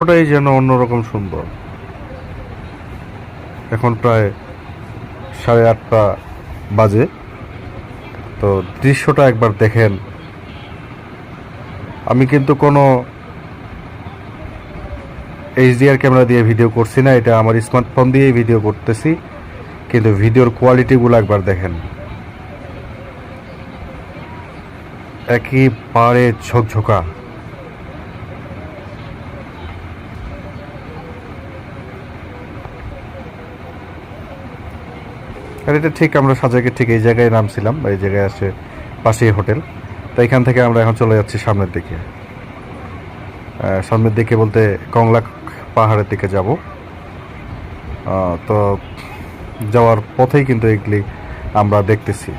ওটাই যেন অন্যরকম সুন্দর। এখন প্রায় 8:30 বাজে। তো দৃশ্যটা একবার দেখেন। আমি কিন্তু কোনো এইচডিআর ক্যামেরা দিয়ে ভিডিও করছি না, এটা আমার স্মার্টফোন দিয়েই ভিডিও করতেছি, কিন্তু ভিডিওর কোয়ালিটিগুলো একবার দেখেন, একেবারে ঝকঝকা। আর এটা ঠিক আমরা সাজেকের ঠিক এই জায়গায় নামছিলাম, এই জায়গায় আসে পাশেই হোটেল। তো এখান থেকে আমরা এখন চলে যাচ্ছি সামনের দিকে। সামনের দিকে বলতে কংলা পাহাড়ের দিকে যাব। তো যাওয়ার পথেই কিন্তু এগুলি আমরা দেখতেছি।